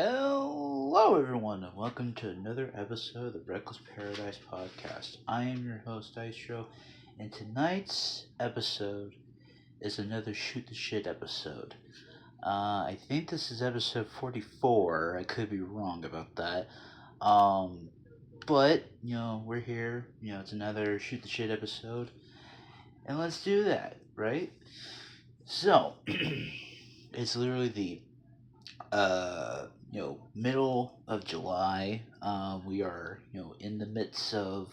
Hello, everyone, and welcome to another episode of the Reckless Paradise podcast. I am your host, Dystro, and tonight's episode is another Shoot the Shit episode. I think this is episode 44. I could be wrong about that. Um, but, we're here. It's another Shoot the Shit episode, and let's do that, right? So, it's literally the middle of July. We are, in the midst of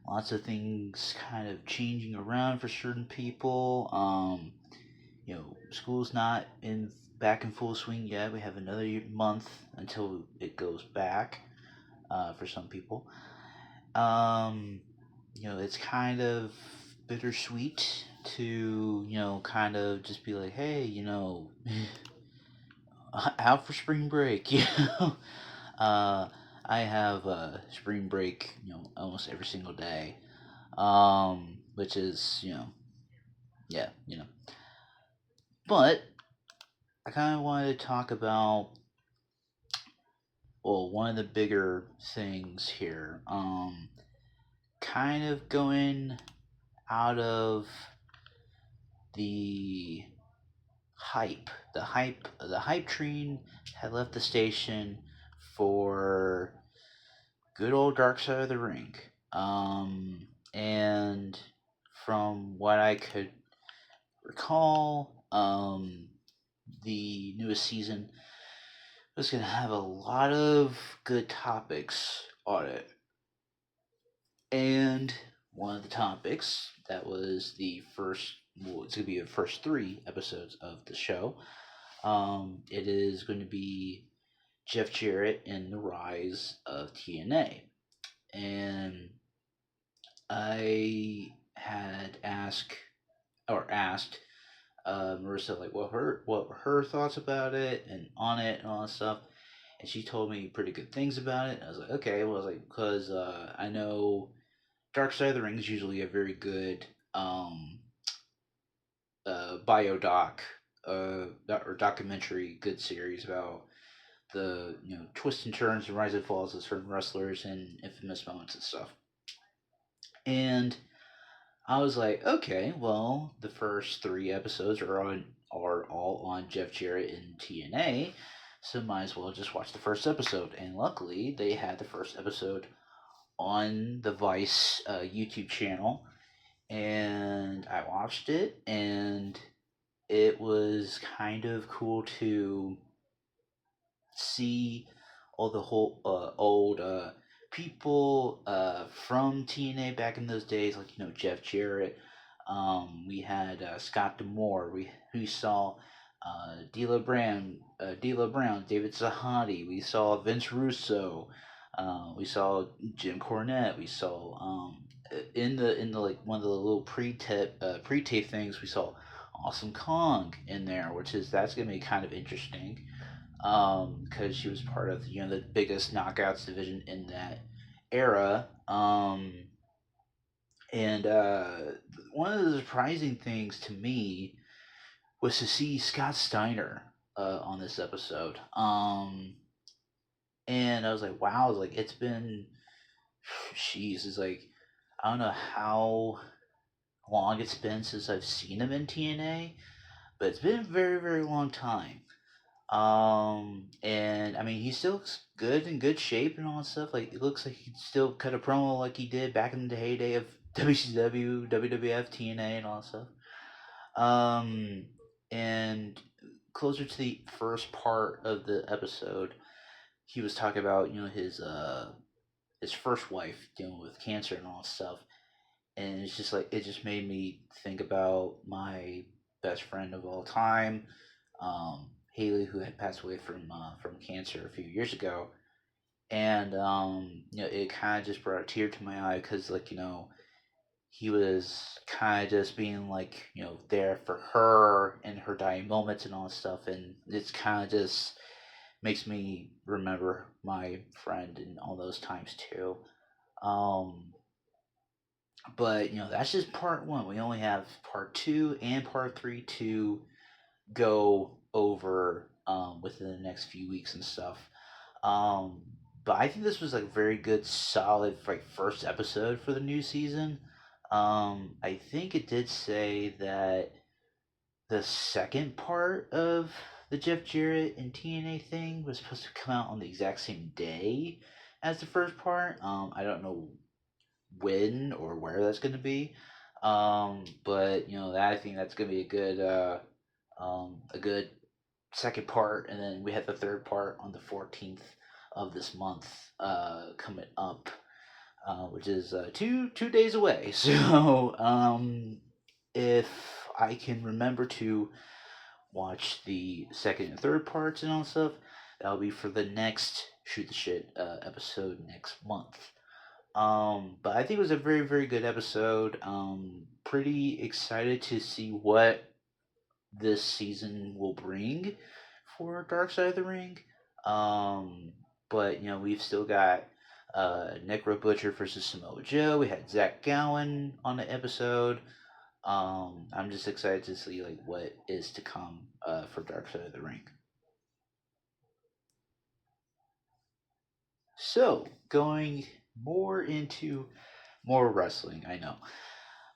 lots of things kind of changing around for certain people. School's not in back in full swing yet. We have another month until it goes back. For some people, um, it's kind of bittersweet to kind of just be like, hey, out for spring break. Uh, I have spring break, almost every single day. Which is, yeah, But I kind of wanted to talk about, well, one of the bigger things here. Kind of going out of the the hype train had left the station for good old Dark Side of the Ring. And from what I could recall, the newest season was going to have a lot of good topics on it. And one of the topics that was it's going to be the first three episodes of the show. It is going to be Jeff Jarrett and the rise of TNA. And I had asked Marissa like what were her thoughts about it and on it and all that stuff, and she told me pretty good things about it. And I was like, okay, well, I was like, because I know Dark Side of the Ring is usually a very good biodoc or documentary, good series about the twists and turns and rise and falls of certain wrestlers and infamous moments and stuff. And I was like, okay, well, the first three episodes are all on Jeff Jarrett and TNA, so might as well just watch the first episode. And luckily, they had the first episode on the Vice YouTube channel, and I watched it, and it was kind of cool to see all the whole old people from TNA back in those days, like Jeff Jarrett. We had Scott D'Amore. We saw D'Lo Brown, David Zahadi. We saw Vince Russo. We saw Jim Cornette. We saw in the like one of the little pre-tape things. We saw Awesome Kong in there, that's gonna be kind of interesting because she was part of the biggest knockouts division in that era. And one of the surprising things to me was to see Scott Steiner on this episode. And I was like, wow, it's been, jeez, it's like, I don't know how long it's been since I've seen him in TNA, but it's been a very, very long time. And I mean, he still looks good in good shape and all that stuff. Like, it looks like he still cut a promo like he did back in the heyday of WCW, WWF, TNA, and all that stuff. Um, and closer to the first part of the episode, he was talking about his first wife dealing with cancer and all that stuff, and it's just like it just made me think about my best friend of all time, Haley, who had passed away from cancer a few years ago, and it kind of just brought a tear to my eye because he was kind of just being like there for her in her dying moments and all that stuff, and it's kind of just makes me remember my friend and all those times too. Um, but that's just part one. We only have part two and part three to go over within the next few weeks and stuff. Um, but I think this was like a very good, solid like first episode for the new season. I think it did say that the second part of the Jeff Jarrett and TNA thing was supposed to come out on the exact same day as the first part. I don't know when or where that's going to be. But that I think that's going to be a good second part, and then we have the third part on the 14th of this month coming up, which is two days away. So if I can remember to watch the second and third parts and all that stuff, that'll be for the next Shoot the Shit episode next month. But I think it was a very, very good episode. Pretty excited to see what this season will bring for Dark Side of the Ring. But we've still got Necro Butcher versus Samoa Joe. We had Zach Gowen on the episode. I'm just excited to see like what is to come for Dark Side of the Ring. So going more into more wrestling, I know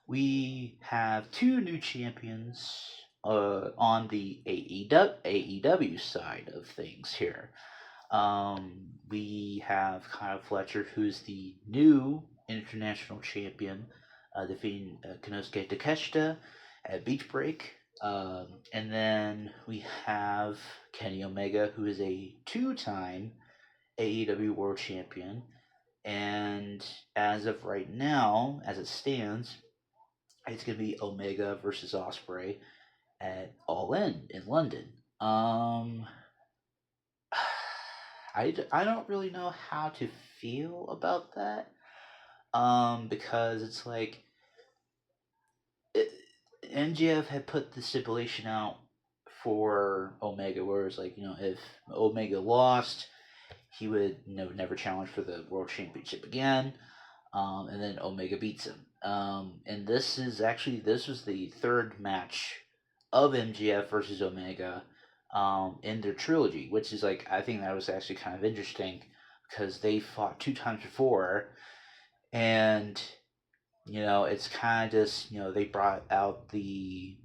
we have two new champions on the AEW side of things here. We have Kyle Fletcher, who's the new international champion, defeating Konosuke Takeshita at Beach Break. And then we have Kenny Omega, who is a two-time AEW World Champion. And as of right now, as it stands, it's going to be Omega versus Osprey at All In London. I don't really know how to feel about that. Because it's like MGF had put the stipulation out for Omega, where it's like if Omega lost, he would never challenge for the World Championship again. And then Omega beats him. And this was the third match of MGF versus Omega in their trilogy, which is like I think that was actually kind of interesting because they fought two times before, and it's kind of just they brought out the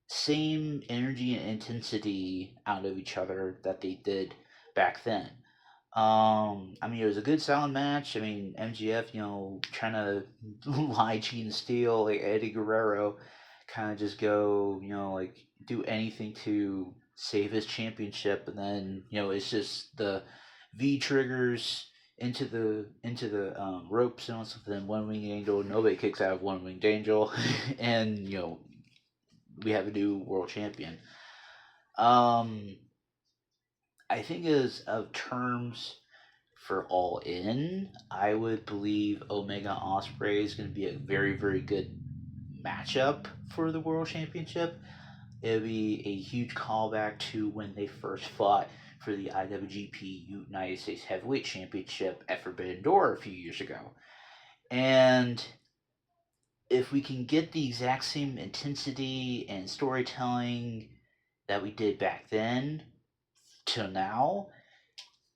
same energy and intensity out of each other that they did back then. I mean, it was a good, solid match. I mean, MGF, trying to lie, cheat, and steal like Eddie Guerrero, kind of just go, like do anything to save his championship, and then it's just the V triggers into the ropes and all stuff. Then One Winged Angel, nobody kicks out of One Winged Angel, and we have a new world champion. Um, I think as of terms for All In, I would believe Omega Osprey is going to be a very, very good matchup for the World Championship. It would be a huge callback to when they first fought for the IWGP United States Heavyweight Championship at Forbidden Door a few years ago. And if we can get the exact same intensity and storytelling that we did back then till now,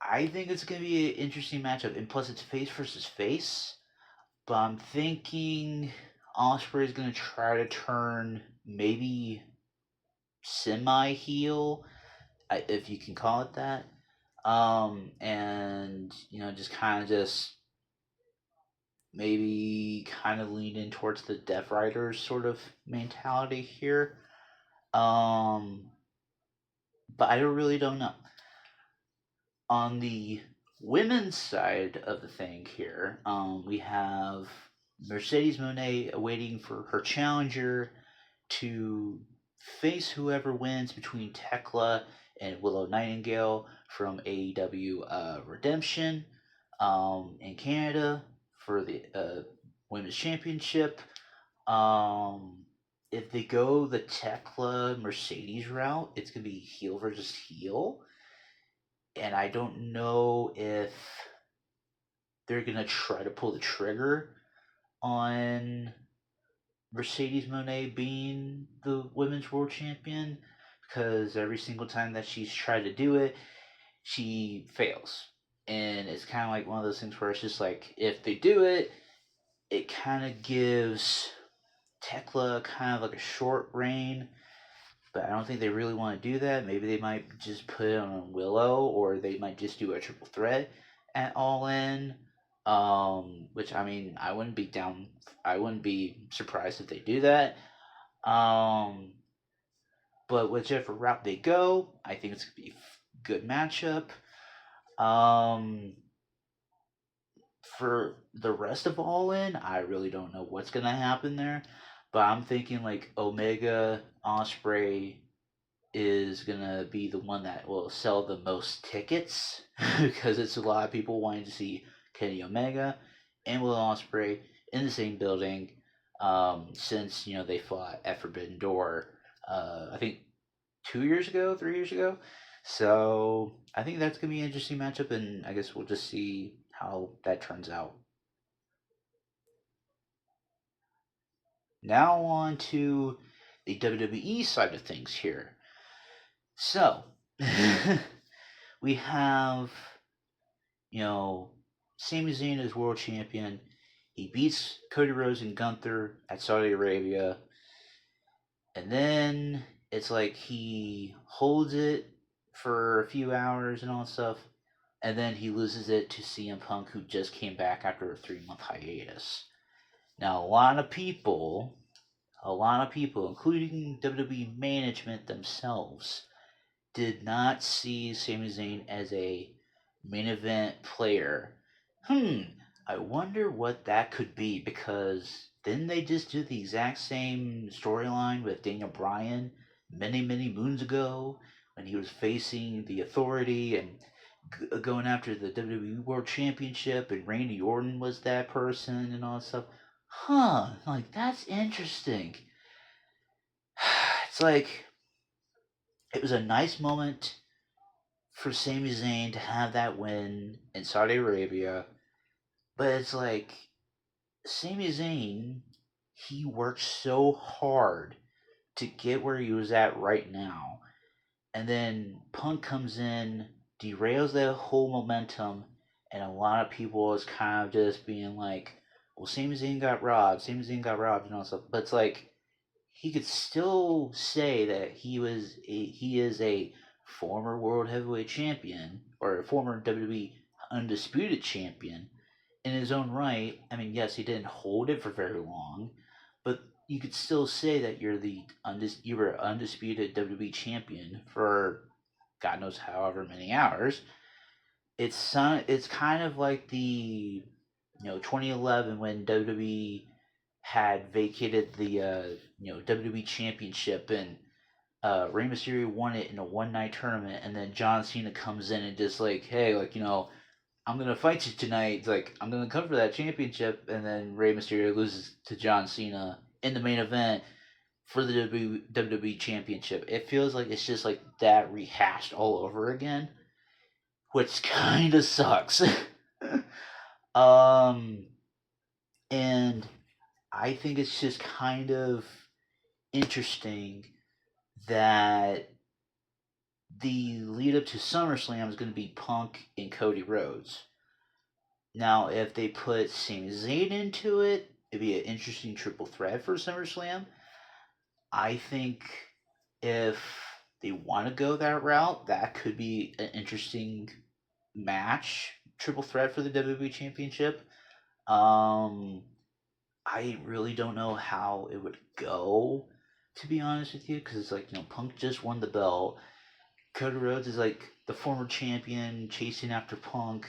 I think it's going to be an interesting matchup. And plus, it's face versus face. But I'm thinking Osprey is going to try to turn maybe semi heel, if you can call it that. And just kind of just maybe kind of lean in towards the Death Riders sort of mentality here. But I really don't know. On the women's side of the thing here, we have Mercedes Moné waiting for her challenger to face whoever wins between Tekla and Willow Nightingale from AEW Redemption in Canada for the women's championship. If they go the Tekla Mercedes route, it's gonna be heel versus heel, and I don't know if they're gonna try to pull the trigger on Mercedes Moné being the women's world champion, because every single time that she's tried to do it, she fails. And it's kind of like one of those things where it's just like, if they do it, it kind of gives Tekla kind of like a short reign, but I don't think they really want to do that. Maybe they might just put it on Willow, or they might just do a triple threat at All In. Which I mean, I wouldn't be down. I wouldn't be surprised if they do that. Um, but whichever route they go, I think it's gonna be a good matchup. Um, for the rest of All In, I really don't know what's gonna happen there. But I'm thinking like Omega, Osprey is gonna be the one that will sell the most tickets because it's a lot of people wanting to see Kenny Omega and Will Ospreay in the same building. Since they fought at Forbidden Door, I think 2 years ago, 3 years ago. So I think that's gonna be an interesting matchup, and I guess we'll just see how that turns out. Now on to the WWE side of things here. So we have, you know, Sami Zayn is world champion. He beats Cody Rhodes and Gunther at Saudi Arabia. And then it's like he holds it for a few hours and all that stuff. And then he loses it to CM Punk, who just came back after a 3 month hiatus. Now, a lot of people, including WWE management themselves, did not see Sami Zayn as a main event player. I wonder what that could be, because didn't they just do the exact same storyline with Daniel Bryan many, many moons ago when he was facing the Authority and going after the WWE World Championship, and Randy Orton was that person and all that stuff? Like, that's interesting. It's like, it was a nice moment for Sami Zayn to have that win in Saudi Arabia, but it's like Sami Zayn, he worked so hard to get where he was at right now, and then Punk comes in, derails that whole momentum, and a lot of people is kind of just being like, "Well, Sami Zayn got robbed. Sami Zayn got robbed," and all stuff. But it's like he could still say that he is a former world heavyweight champion, or a former WWE undisputed champion in his own right. I mean, yes, he didn't hold it for very long, but you could still say that you were undisputed WWE champion for God knows however many hours. It's kind of like the 2011 when WWE had vacated the WWE Championship, and Rey Mysterio won it in a one night tournament, and then John Cena comes in and just like, hey, like, I'm gonna fight you tonight. It's like, I'm gonna come for that championship, and then Rey Mysterio loses to John Cena in the main event for the WWE Championship. It feels like it's just like that rehashed all over again, which kind of sucks. um, and I think it's just kind of interesting that the lead up to SummerSlam is going to be Punk and Cody Rhodes. Now, if they put Sami Zayn into it, it'd be an interesting triple threat for SummerSlam. I think if they want to go that route, that could be an interesting match, triple threat for the WWE Championship. Um, I really don't know how it would go, to be honest with you, because it's like, Punk just won the belt. Cody Rhodes is like the former champion chasing after Punk,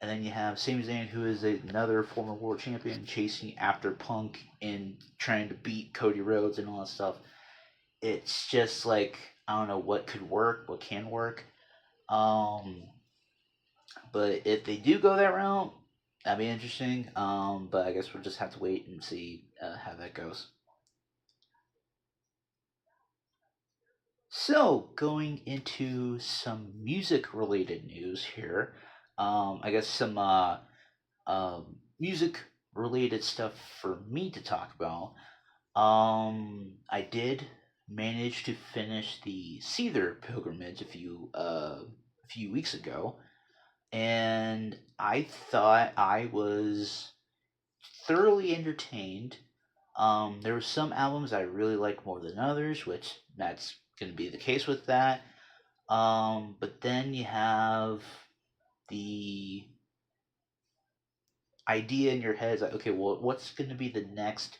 and then you have Sami Zayn, who is another former world champion, chasing after Punk and trying to beat Cody Rhodes and all that stuff. It's just like, I don't know what could work, what can work. Um, but if they do go that route, that'd be interesting. But I guess we'll just have to wait and see how that goes. So, going into some music related news here, I guess some music related stuff for me to talk about. I did manage to finish the Seether pilgrimage, few weeks ago, and I thought I was thoroughly entertained. There were some albums I really liked more than others, which that's going to be the case with that. But then you have the idea in your head is like, okay, well, what's going to be the next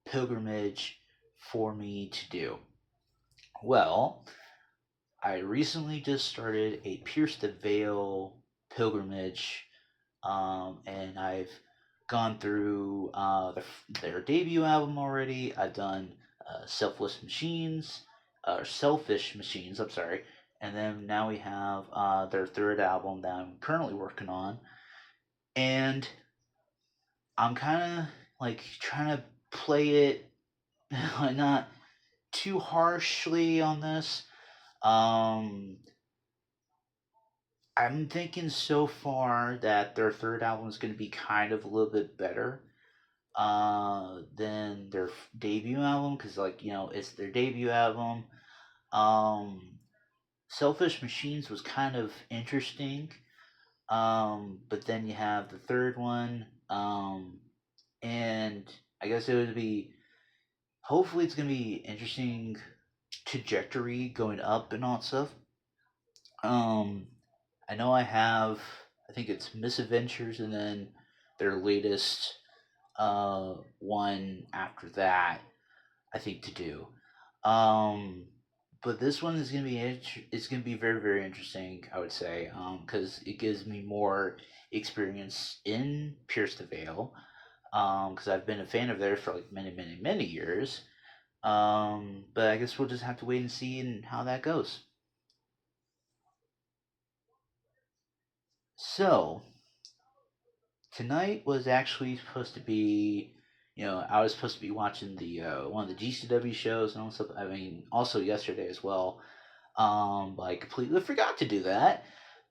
pilgrimage for me to do? Well, I recently just started a Pierce the Veil pilgrimage, and I've gone through their debut album already. I've done Selfish Machines. I'm sorry, and then now we have their third album that I'm currently working on, and I'm kind of like trying to play it not too harshly on this. Um, I'm thinking so far that their third album is going to be kind of a little bit better than their debut album because, like, it's their debut album. Um, Selfish Machines was kind of interesting, but then you have the third one, and I guess it would be hopefully it's going to be interesting trajectory going up and all that stuff. Um, I know I have, I think it's Misadventures and then their latest one after that, I think to do. Um, but this one is gonna be it's gonna be very very interesting. I would say because it gives me more experience in Pierce the Veil. Because I've been a fan of theirs for like many many many years. But I guess we'll just have to wait and see and how that goes. So tonight was actually supposed to be, I was supposed to be watching the one of the GCW shows and all stuff. I mean, also yesterday as well. But I completely forgot to do that.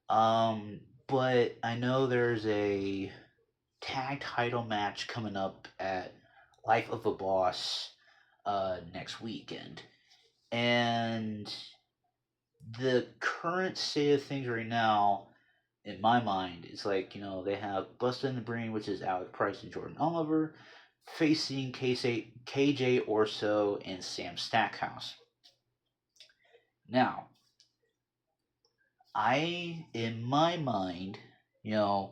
Um, but I know there's a tag title match coming up at Life of a Boss next weekend, and the current state of things right now in my mind, it's like, they have Busted in the Brain, which is Alec Price and Jordan Oliver, facing KJ Orso and Sam Stackhouse. Now, in my mind, you know,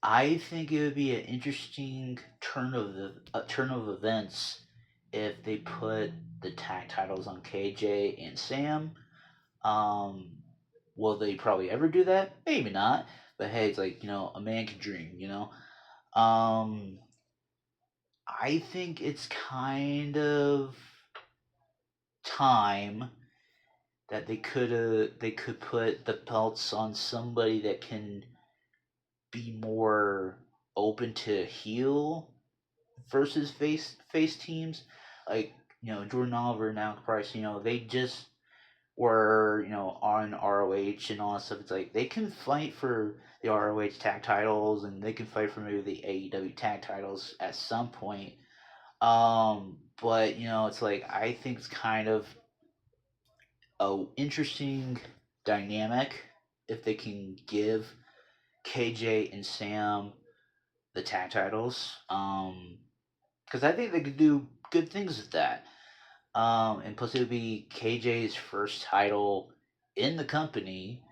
I think it would be an interesting turn of events if they put the tag titles on KJ and Sam. Um, will they probably ever do that? Maybe not. But hey, it's like, a man can dream. Um, I think it's kind of time that they could put the belts on somebody that can be more open to heel versus face teams. Like, Jordan Oliver and Alec Price, they just were, on ROH and all that stuff. It's like they can fight for the ROH tag titles and they can fight for maybe the AEW tag titles at some point. But it's like I think it's kind of a interesting dynamic if they can give KJ and Sam the tag titles. Because I think they could do good things with that. And plus it would be KJ's first title in the company.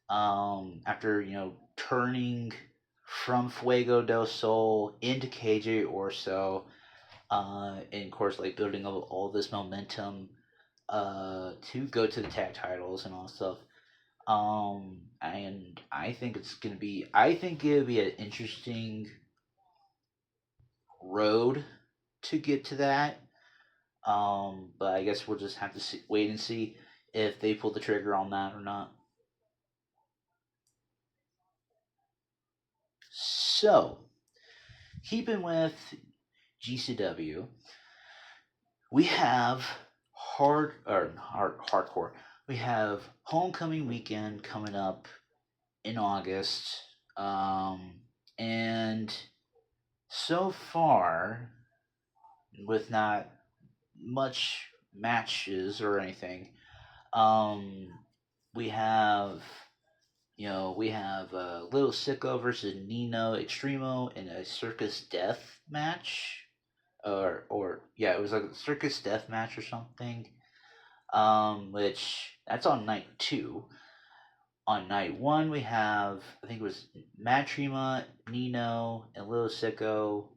After turning from Fuego del Sol into KJ Orso, and of course like building up all this momentum to go to the tag titles and all that stuff. And I think it'll be an interesting road to get to that. But I guess we'll just have to wait and see if they pull the trigger on that or not. So, keeping with GCW, we have hardcore. We have Homecoming Weekend coming up in August, and so far, with not much matches or anything, um, we have Little Sicko versus Nino Extremo in a circus death match, or yeah, it was like a circus death match or something. Which that's on night two. On night one, we have I think it was Matrima, Nino, and Little Sicko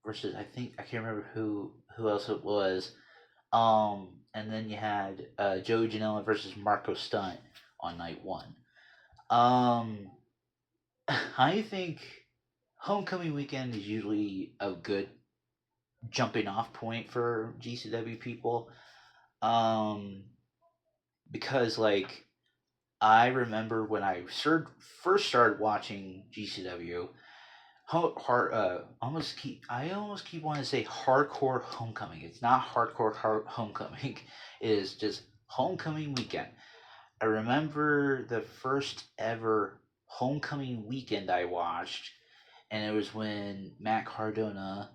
versus I can't remember who else it was. And then you had Joey Janela versus Marco Stunt on night one. Um, I think homecoming weekend is usually a good jumping off point for GCW people. Um, because like I remember when first started watching GCW, I almost keep wanting to say hardcore homecoming. It's not homecoming. It is just homecoming weekend. I remember the first ever homecoming weekend I watched, and it was when Matt Cardona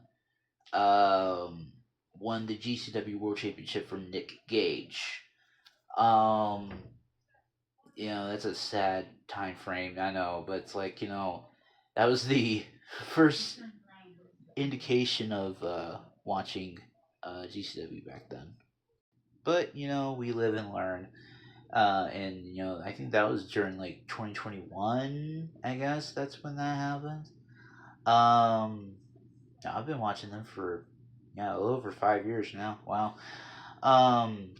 um, won the GCW World Championship from Nick Gage. Um, that's a sad time frame, I know, but it's like, that was the first indication of watching GCW back then. But, we live and learn. And, I think that was during like 2021, I guess that's when that happened. Um, yeah, I've been watching them for, yeah, a little over 5 years now. Wow. Um,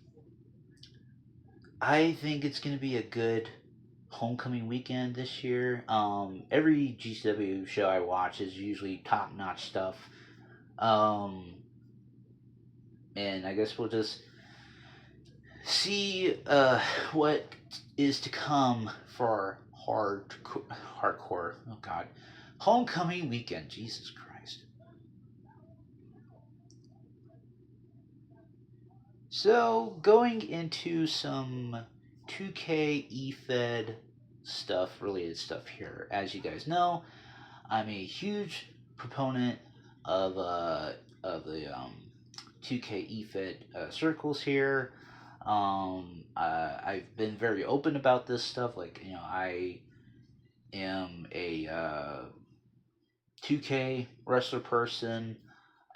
I think it's going to be a good homecoming weekend this year. Every GCW show I watch is usually top notch stuff. Um, and I guess we'll just see what is to come for hardcore. Oh God, homecoming weekend. Jesus Christ. So going into some 2K eFed related stuff here. As you guys know, I'm a huge proponent of the 2K eFed circles here. I've been very open about this stuff. Like, I am a 2K wrestler person.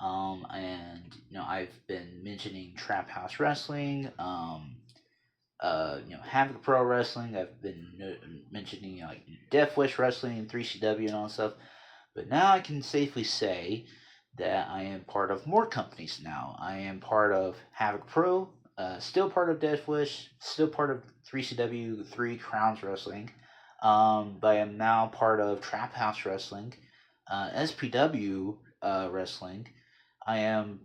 And I've been mentioning Trap House Wrestling, Havoc Pro Wrestling. I've been mentioning like Death Wish Wrestling and 3CW and all that stuff. But now I can safely say that I am part of more companies now. I am part of Havoc Pro, still part of Death Wish, still part of 3CW, Three Crowns Wrestling. But I am now part of Trap House Wrestling, SPW Wrestling. I am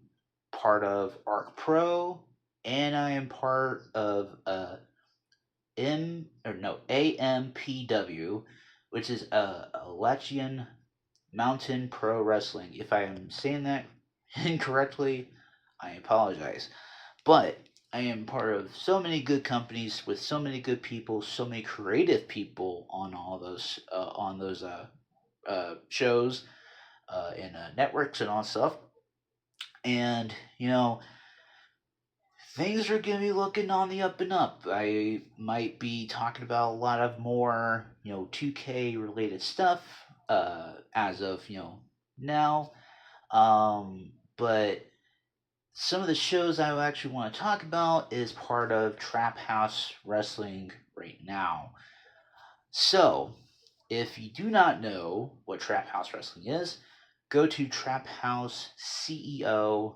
part of Arc Pro, and I am part of AMPW, which is Appalachian Mountain Pro Wrestling. If I am saying that incorrectly, I apologize. But I am part of so many good companies with so many good people, so many creative people on all those shows and networks and all that stuff. And things are gonna be looking on the up and up. I might be talking about a lot of more 2K related stuff as of now. But some of the shows I actually want to talk about is part of Trap House Wrestling right now. So, if you do not know what Trap House Wrestling is, go to Trap House CEO.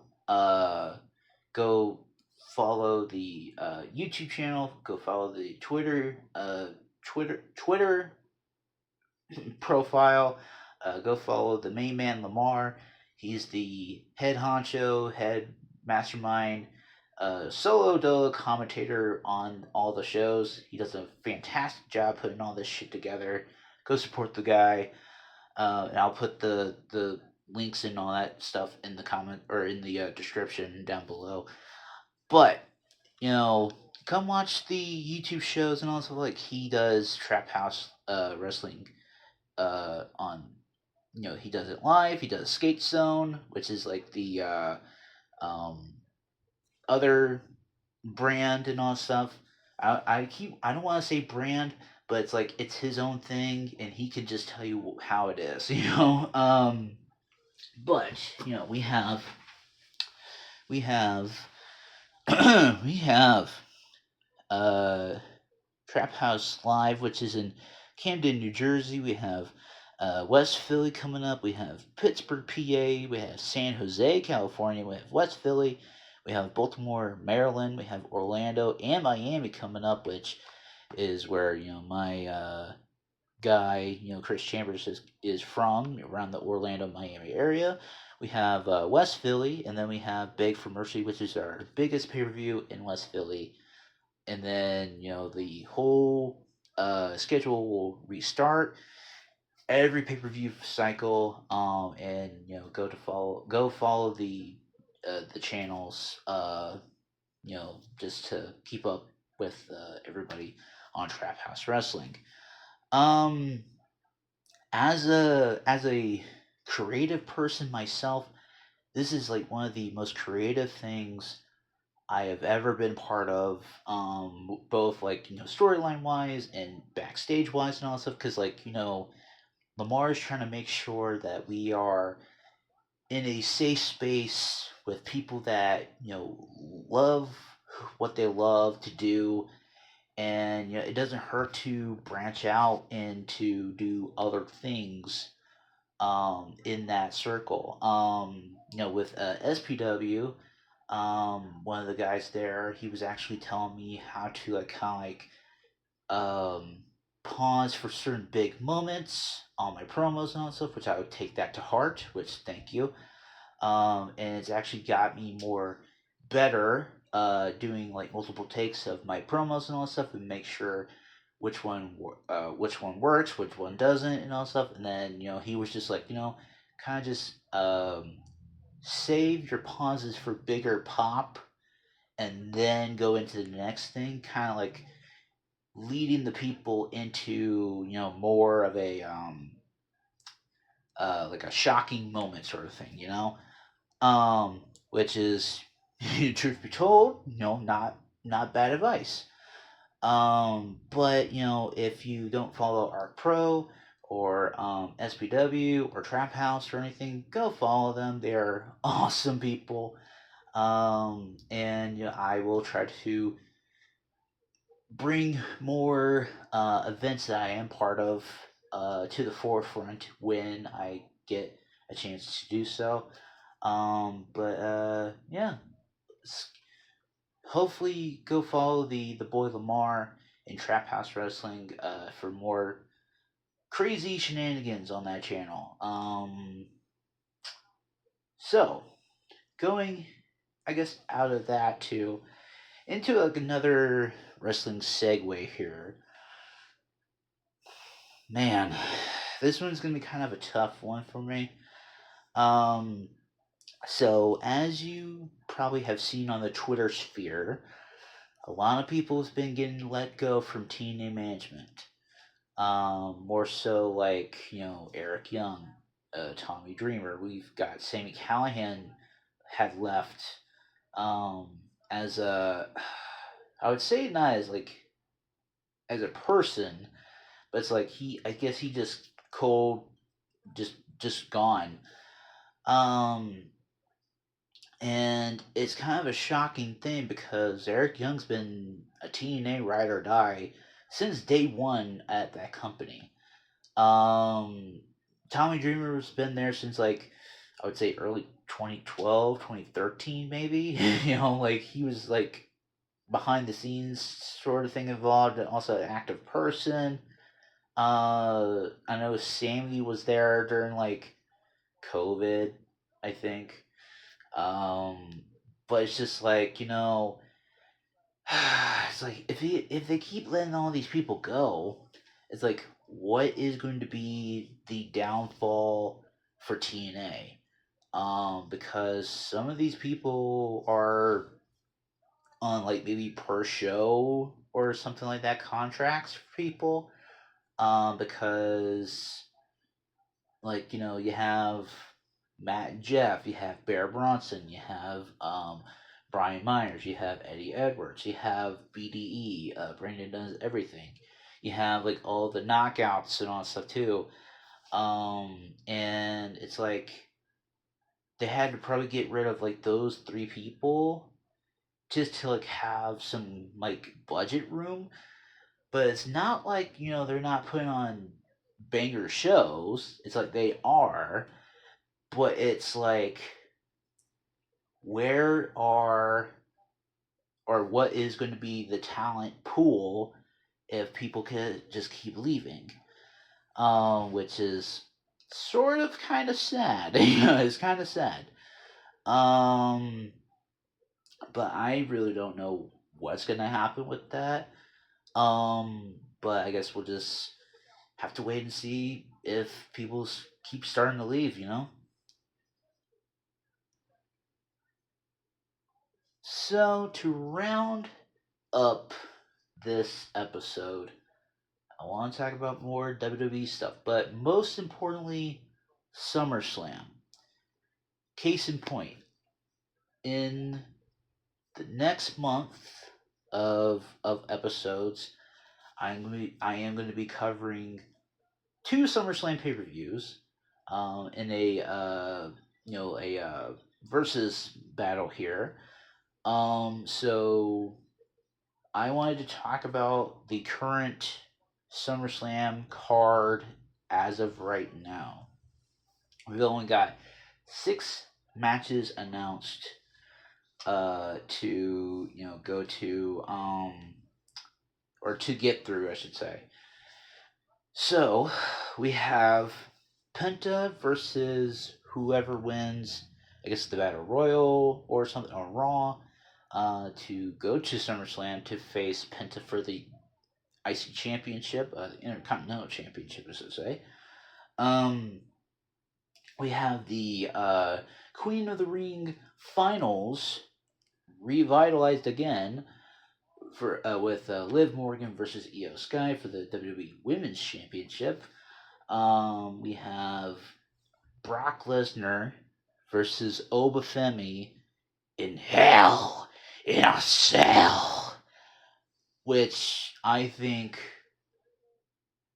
Go follow the YouTube channel. Go follow the Twitter profile. Go follow the main man Lamar. He's the head honcho, head mastermind, solo dolo commentator on all the shows. He does a fantastic job putting all this shit together. Go support the guy. And I'll put the links and all that stuff in the comment or in the description down below. But come watch the YouTube shows and also like he does Trap House Wrestling on he does it live. He does Skate Zone, which is like the um, other brand and all stuff. I don't want to say brand, but it's like it's his own thing, and he can just tell you how it is, you know. But you know, we have we have uh Trap House Live, which is in Camden, New Jersey. We have West Philly coming up. We have Pittsburgh, PA. We have San Jose, California. We have West Philly. We have Baltimore, Maryland. We have Orlando and Miami coming up, which is where my guy, Chris Chambers is from, around the Orlando, Miami area. We have West Philly, and then we have Big for Mercy, which is our biggest pay per view in West Philly. And then the whole schedule will restart every pay per view cycle. And go follow the channels. Just to keep up with everybody on Trap House Wrestling. Um, as a creative person myself, this is like one of the most creative things I have ever been part of, both like storyline wise and backstage wise and all that stuff. Because Lamar is trying to make sure that we are in a safe space with people that love what they love to do, and it doesn't hurt to branch out and to do other things in that circle. With SPW, one of the guys there, he was actually telling me how to like kind of like pause for certain big moments on my promos and all that stuff, which I would take that to heart. Which thank you. And it's actually got me more better doing like multiple takes of my promos and all that stuff, and make sure which one works, which one doesn't, and all that stuff. And then he was just like kind of just save your pauses for bigger pop, and then go into the next thing, kind of like leading the people into more of a like a shocking moment sort of thing, which is, truth be told, not bad advice. But if you don't follow Arc Pro or SPW or Trap House or anything, go follow them. They're awesome people. And I will try to bring more events that I am part of to the forefront when I get a chance to do so. But yeah, hopefully go follow the boy Lamar in Trap House Wrestling for more crazy shenanigans on that channel. So going, I guess, out of that to into like another wrestling segue here. Man, this one's gonna be kind of a tough one for me. Um, so as you probably have seen on the Twitter sphere, a lot of people have been getting let go from TNA management. More so like Eric Young, Tommy Dreamer. We've got Sammy Callahan had left as a, I would say not as like as a person, but it's like I guess he just cold, just gone. Um, and it's kind of a shocking thing because Eric Young's been a TNA ride or die since day one at that company. Um, Tommy Dreamer's been there since like I would say early 2012, 2013 maybe. Like he was like behind the scenes sort of thing involved, and also an active person. I know Sammy was there during like COVID, I think. Um, but it's just like it's like if they keep letting all these people go, it's like what is going to be the downfall for TNA? Because some of these people are on like maybe per show or something like that contracts for people. Because you have Matt and Jeff, you have Bear Bronson, you have Brian Myers, you have Eddie Edwards, you have BDE, Brandon Does Everything. You have like all the knockouts and all that stuff too. And it's like they had to probably get rid of like those three people just to like have some like budget room. But it's not like, they're not putting on banger shows. It's like they are, but it's like where are or what is going to be the talent pool if people could just keep leaving, which is sort of kind of sad. It's kind of sad. Um, but I really don't know what's going to happen with that. But I guess we'll just have to wait and see if people keep starting to leave. So to round up this episode, I want to talk about more WWE stuff, but most importantly, SummerSlam. Case in point, in the next month of episodes, I am going to be covering two SummerSlam pay per views, in a versus battle here. So I wanted to talk about the current SummerSlam card as of right now. We've only got 6 matches announced to go to or to get through, I should say. So we have Penta versus whoever wins, I guess the Battle Royal or something on Raw, to go to SummerSlam to face Penta for the IC Championship, the Intercontinental Championship, as I say. Um, we have the Queen of the Ring finals revitalized again for with Liv Morgan versus Io Sky for the WWE Women's Championship. We have Brock Lesnar versus Obafemi in Hell in a Cell, which I think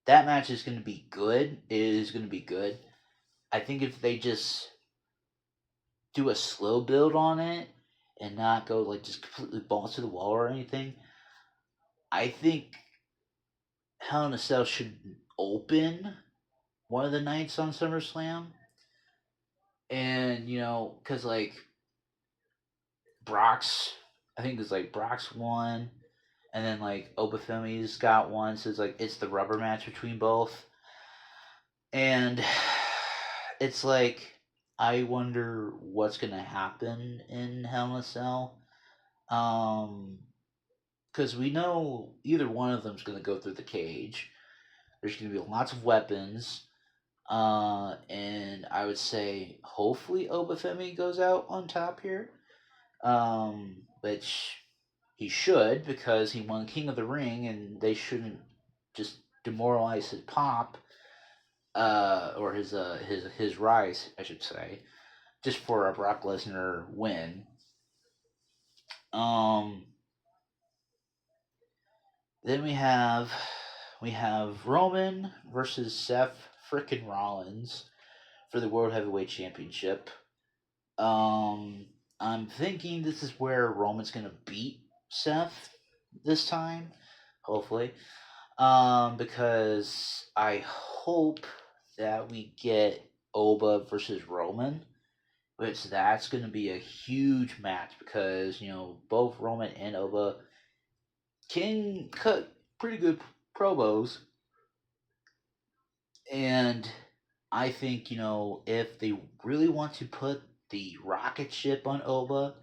that match is going to be good. It is going to be good. I think if they just do a slow build on it and not go like just completely balls to the wall or anything, I think Hell in a Cell should open one of the nights on SummerSlam. And, because like Brock's, I think it's like Brock's one, and then like Obafemi's got one, so it's the rubber match between both. And it's like, I wonder what's going to happen in Hell in a Cell. Because we know either one of them's going to go through the cage. There's going to be lots of weapons. And I would say hopefully Obafemi goes out on top here. Which he should because he won King of the Ring, and they shouldn't just demoralize his pop, or his rise, I should say, just for a Brock Lesnar win. Um, then we have Roman versus Seth frickin' Rollins for the World Heavyweight Championship. Um, I'm thinking this is where Roman's gonna beat Seth this time, hopefully. Because I hope that we get Oba versus Roman, which that's gonna be a huge match because both Roman and Oba can cut pretty good promos, and I think if they really want to put the rocket ship on Oba,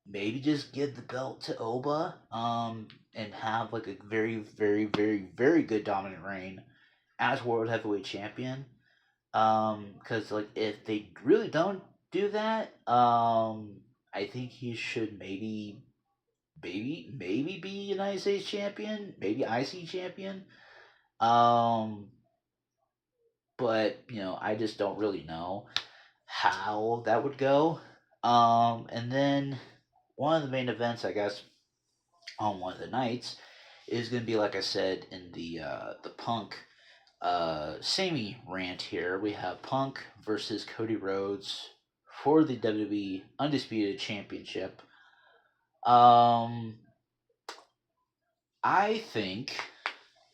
maybe just give the belt to Oba, and have like a very, very, very, very good dominant reign as World Heavyweight Champion. Because like if they really don't do that, I think he should maybe be United States Champion, maybe IC Champion. Um, but I just don't really know how that would go. And then one of the main events, I guess, on one of the nights is going to be, like I said, in the Punk Sammy rant here. We have Punk versus Cody Rhodes for the WWE Undisputed Championship. Um, I think,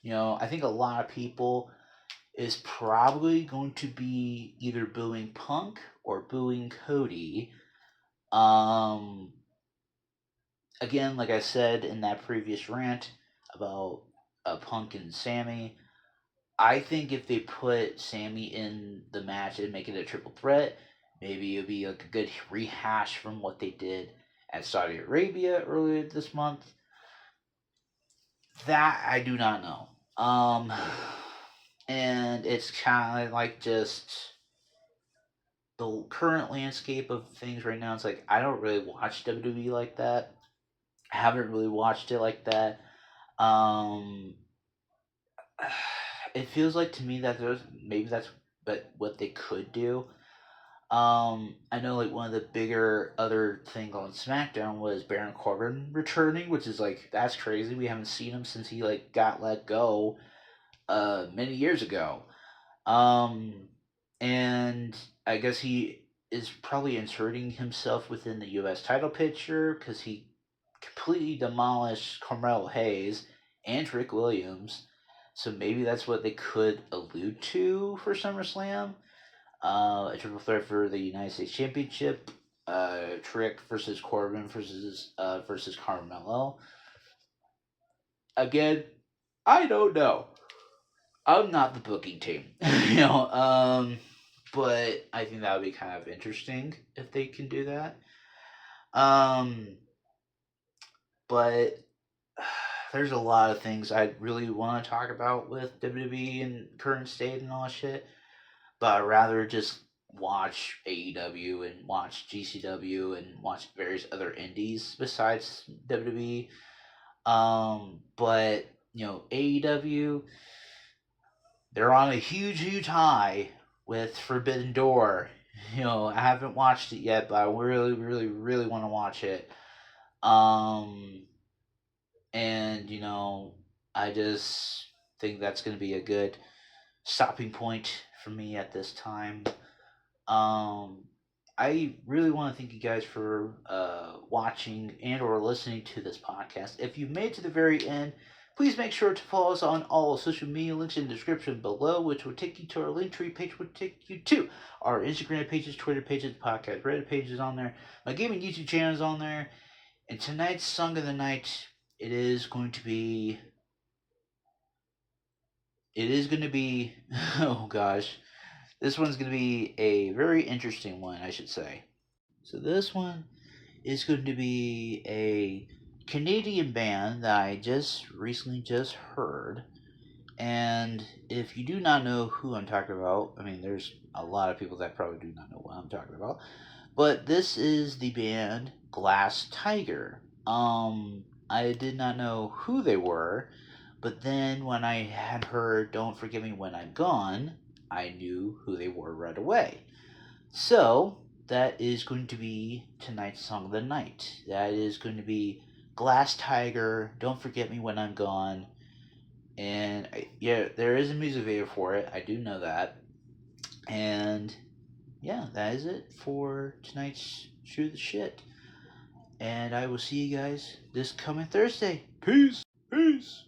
I think a lot of people is probably going to be either booing Punk or booing Cody. Um, Again, like I said in that previous rant about Punk and Sammy, I think if they put Sammy in the match and make it a triple threat, maybe it would be like a good rehash from what they did at Saudi Arabia earlier this month. That I do not know. And it's kind of like just the current landscape of things right now. It's like I don't really watch WWE like that. I haven't really watched it like that. Um, it feels like to me that there's maybe that's but what they could do. I know like one of the bigger other thing on SmackDown was Baron Corbin returning, which is like that's crazy. We haven't seen him since he like got let go many years ago. Um and I guess he is probably inserting himself within the US title picture because he completely demolished Carmelo Hayes and Rick Williams. So maybe that's what they could allude to for SummerSlam. A triple threat for the United States Championship. Trick versus Corbin versus Carmelo. Again, I don't know. I'm not the booking team, you know. But I think that would be kind of interesting if they can do that. Um, but there's a lot of things I really want to talk about with WWE and current state and all that shit. But I'd rather just watch AEW and watch GCW and watch various other indies besides WWE. But AEW, they're on a huge high with Forbidden Door. I haven't watched it yet, but I really want to watch it. Um, and I just think that's going to be a good stopping point for me at this time. Um, I really want to thank you guys for watching and or listening to this podcast. If you made it to the very end, please make sure to follow us on all social media links in the description below, which will take you to our Linktree page, will take you to our Instagram pages, Twitter pages, podcast Reddit pages on there. My gaming YouTube channel is on there. And tonight's song of the night, it is going to be. Oh gosh. This one's going to be a very interesting one, I should say. So this one is going to be a Canadian band that I just recently just heard. And if you do not know who I'm talking about, I mean, there's a lot of people that probably do not know what I'm talking about. But this is the band Glass Tiger. I did not know who they were, but then when I had heard Don't Forget Me When I'm Gone, I knew who they were right away. So, that is going to be tonight's song of the night. That is going to be Glass Tiger, Don't Forget Me When I'm Gone. And yeah, there is a music video for it. I do know that. And yeah, that is it for tonight's Shoot the Shit. And I will see you guys this coming Thursday. Peace. Peace.